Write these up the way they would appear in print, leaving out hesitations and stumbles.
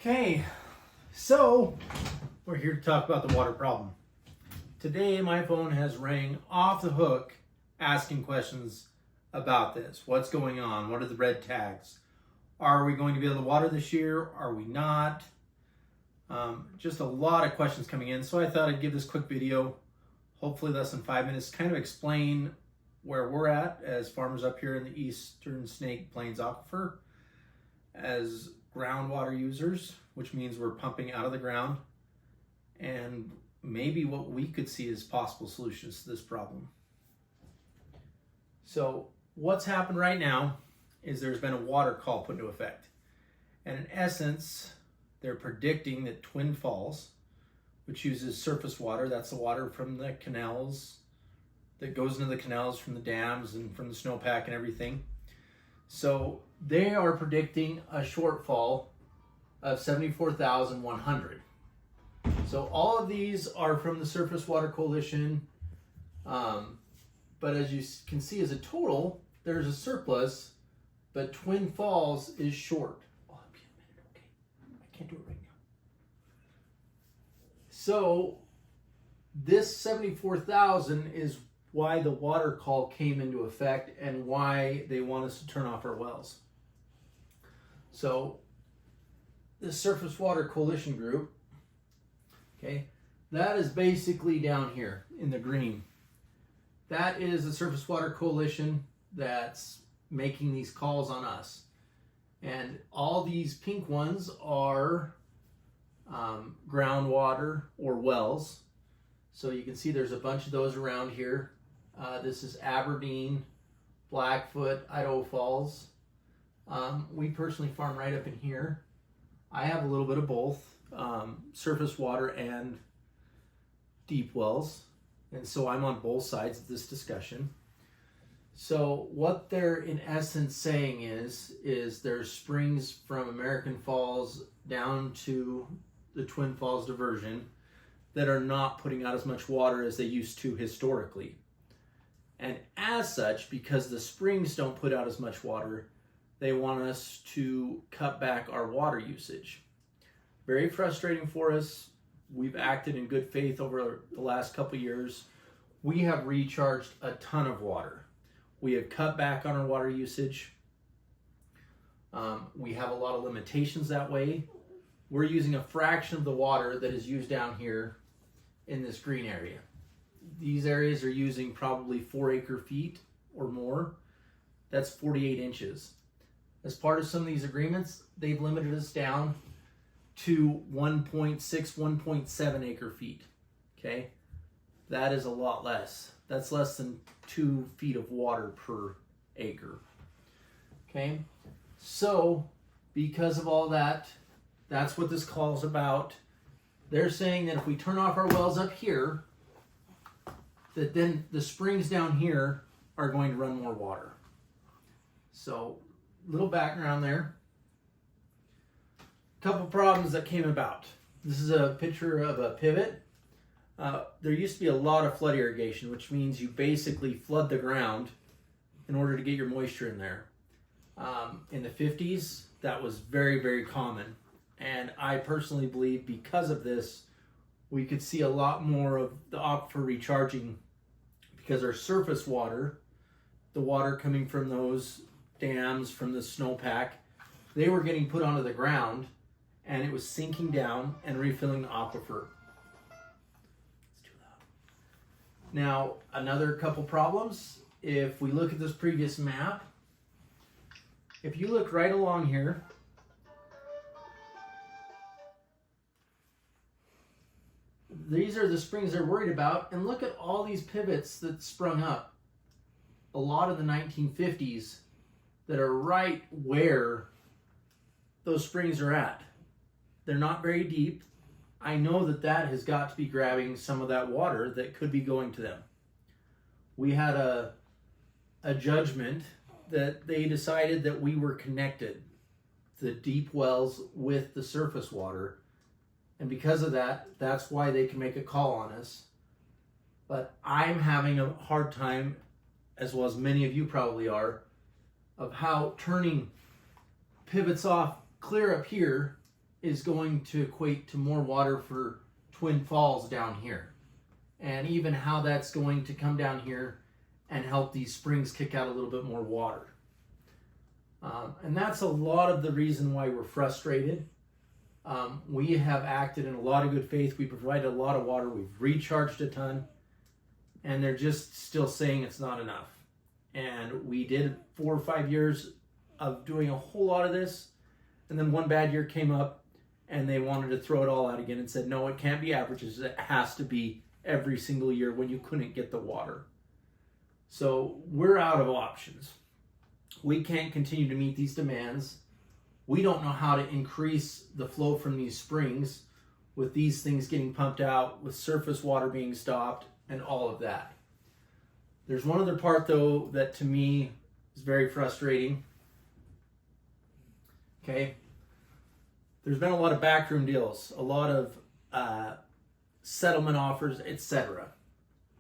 Okay, so we're here to talk about the water problem. Today my phone has rang off the hook asking questions about this. What's going on? What are the red tags? Are we going to be able to water this year? Are we not? Just a lot of questions coming in, so I thought I'd give this quick video, hopefully less than 5 minutes, kind of explain where we're at as farmers up here in the Eastern Snake Plains Aquifer as groundwater users, which means we're pumping out of the ground, and maybe what we could see as possible solutions to this problem. So what's happened right now is there's been a water call put into effect, and in essence they're predicting that Twin Falls, which uses surface water, that's the water from the canals that goes into the canals from the dams and from the snowpack and everything. So they are predicting a shortfall of 74,100. So all of these are from the Surface Water Coalition, but as you can see as a total, there's a surplus, but Twin Falls is short. Oh, I'll be a minute, okay? I can't do it right now. So this 74,000 is why the water call came into effect and why they want us to turn off our wells. So the Surface Water Coalition group, okay, that is basically down here in the green. That is the Surface Water Coalition that's making these calls on us. And all these pink ones are groundwater or wells. So you can see there's a bunch of those around here. This is Aberdeen, Blackfoot, Idaho Falls. We personally farm right up in here. I have a little bit of both, surface water and deep wells. And so I'm on both sides of this discussion. So what they're in essence saying is there's springs from American Falls down to the Twin Falls diversion that are not putting out as much water as they used to historically. And as such, because the springs don't put out as much water, they want us to cut back our water usage. Very frustrating for us. We've acted in good faith over the last couple years. We have recharged a ton of water. We have cut back on our water usage. We have a lot of limitations that way. We're using a fraction of the water that is used down here in this green area. These areas are using probably 4 acre feet or more. That's 48 inches. As part of some of these agreements, they've limited us down to 1.6, 1.7 acre feet. Okay, that is a lot less. That's less than 2 feet of water per acre. Okay, so because of all that, that's what this call is about. They're saying that if we turn off our wells up here, that then the springs down here are going to run more water. So, little background there. Couple problems that came about. This is a picture of a pivot. There used to be a lot of flood irrigation, which means you basically flood the ground in order to get your moisture in there. In the 50s, that was very, very common. And I personally believe because of this, we could see a lot more of the aquifer recharging because our surface water, the water coming from those dams, from the snowpack, they were getting put onto the ground and it was sinking down and refilling the aquifer. It's too loud. Now, another couple problems. If we look at this previous map, if you look right along here, these are the springs they're worried about, and look at all these pivots that sprung up. A lot of the 1950s that are right where those springs are at. They're not very deep. I know that that has got to be grabbing some of that water that could be going to them. We had a judgment that they decided that we were connected, the deep wells with the surface water. And because of that, that's why they can make a call on us. But I'm having a hard time, as well as many of you probably are, of how turning pivots off clear up here is going to equate to more water for Twin Falls down here, and even how that's going to come down here and help these springs kick out a little bit more water. And that's a lot of the reason why we're frustrated. We have acted in a lot of good faith. We provided a lot of water. We've recharged a ton, and they're just still saying it's not enough. And we did 4 or 5 years of doing a whole lot of this, and then one bad year came up, and they wanted to throw it all out again and said, no, it can't be averages. It has to be every single year when you couldn't get the water. So we're out of options. We can't continue to meet these demands. We don't know how to increase the flow from these springs with these things getting pumped out, with surface water being stopped, and all of that. There's one other part, though, that to me is very frustrating. Okay? There's been a lot of backroom deals, a lot of settlement offers, etc.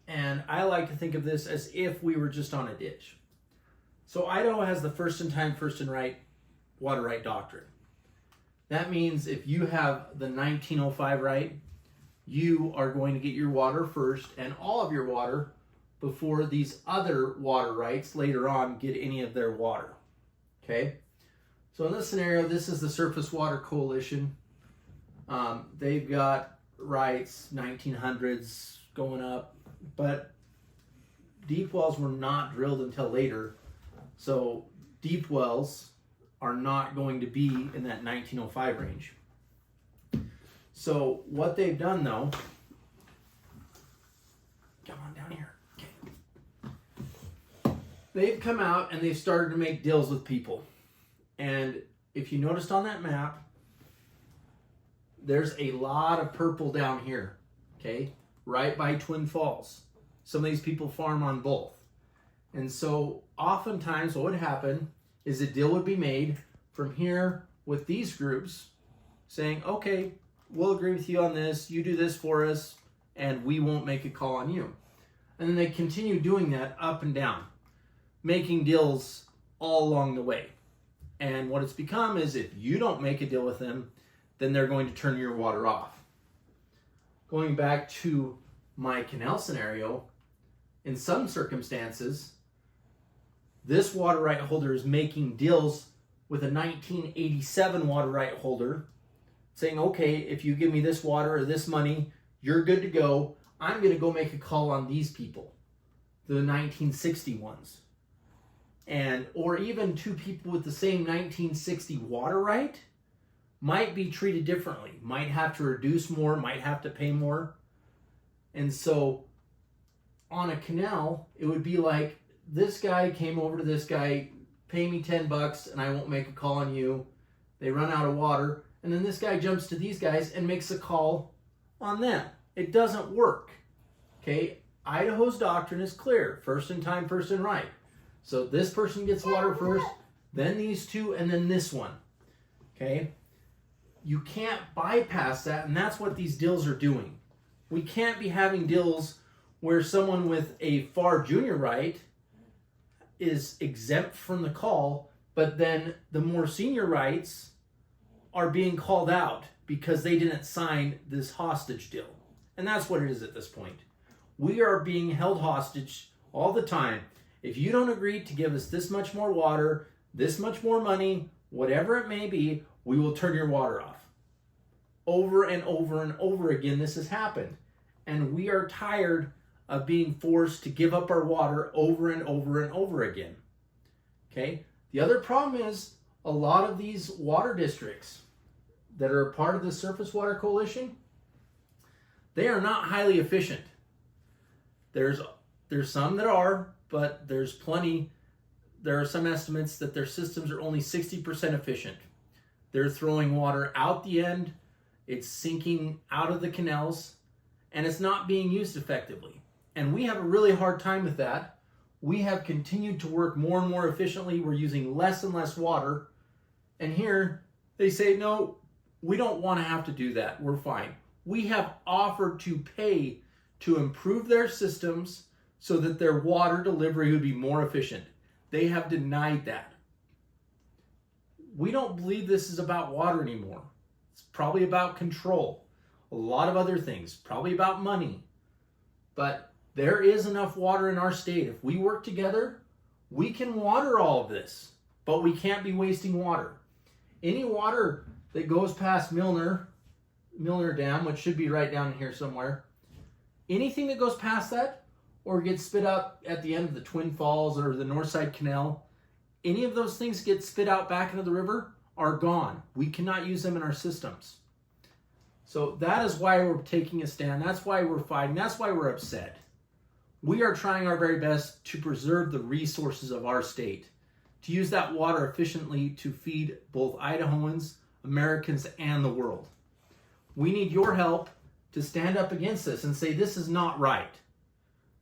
And I like to think of this as if we were just on a ditch. So Idaho has the first in time, first in right water right doctrine. That means if you have the 1905 right, you are going to get your water first and all of your water before these other water rights later on get any of their water. Okay? So in this scenario, this is the Surface Water Coalition. They've got rights, 1900s going up, but deep wells were not drilled until later. So deep wells are not going to be in that 1905 range. So what they've done, though, come on down here. Okay. They've come out and they've started to make deals with people. And if you noticed on that map, there's a lot of purple down here, okay, right by Twin Falls. Some of these people farm on both. And so oftentimes what would happen is a deal would be made from here with these groups saying, okay, we'll agree with you on this, you do this for us, and we won't make a call on you. And then they continue doing that up and down, making deals all along the way. And what it's become is if you don't make a deal with them, then they're going to turn your water off. Going back to my canal scenario, in some circumstances, this water right holder is making deals with a 1987 water right holder saying, okay, if you give me this water or this money, you're good to go. I'm going to go make a call on these people, the 1960 ones. And, or even two people with the same 1960 water right might be treated differently, might have to reduce more, might have to pay more. And so on a canal, it would be like, this guy came over to this guy, pay me $10 and I won't make a call on you. They run out of water. And then this guy jumps to these guys and makes a call on them. It doesn't work. Okay? Idaho's doctrine is clear. First in time, first in right. So this person gets water first, then these two, and then this one. Okay? You can't bypass that, and that's what these deals are doing. We can't be having deals where someone with a far junior right is exempt from the call, but then the more senior rights are being called out because they didn't sign this hostage deal. And that's what it is at this point. We are being held hostage all the time. If you don't agree to give us this much more water, this much more money, whatever it may be, we will turn your water off. Over and over and over again, this has happened. And we are tired of being forced to give up our water over and over and over again. Okay? The other problem is a lot of these water districts that are a part of the Surface Water Coalition, they are not highly efficient. There's some that are, but there's plenty. There are some estimates that their systems are only 60% efficient. They're throwing water out the end, it's sinking out of the canals, and it's not being used effectively. And we have a really hard time with that. We have continued to work more and more efficiently. We're using less and less water. And here they say, no, we don't want to have to do that. We're fine. We have offered to pay to improve their systems so that their water delivery would be more efficient. They have denied that. We don't believe this is about water anymore. It's probably about control. A lot of other things, probably about money. But there is enough water in our state. If we work together, we can water all of this, but we can't be wasting water. Any water that goes past Milner Dam, which should be right down here somewhere, anything that goes past that or gets spit out at the end of the Twin Falls or the Northside Canal, any of those things get spit out back into the river are gone. We cannot use them in our systems. So that is why we're taking a stand. That's why we're fighting. That's why we're upset. We are trying our very best to preserve the resources of our state, to use that water efficiently to feed both Idahoans, Americans, and the world. We need your help to stand up against this and say this is not right.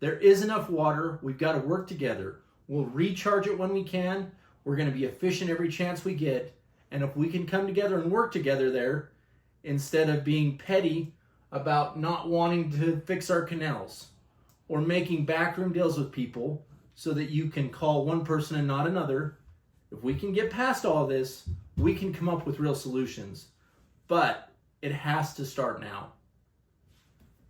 There is enough water. We've got to work together. We'll recharge it when we can. We're going to be efficient every chance we get. And if we can come together and work together there, instead of being petty about not wanting to fix our canals or making backroom deals with people so that you can call one person and not another, if we can get past all this, we can come up with real solutions. But it has to start now.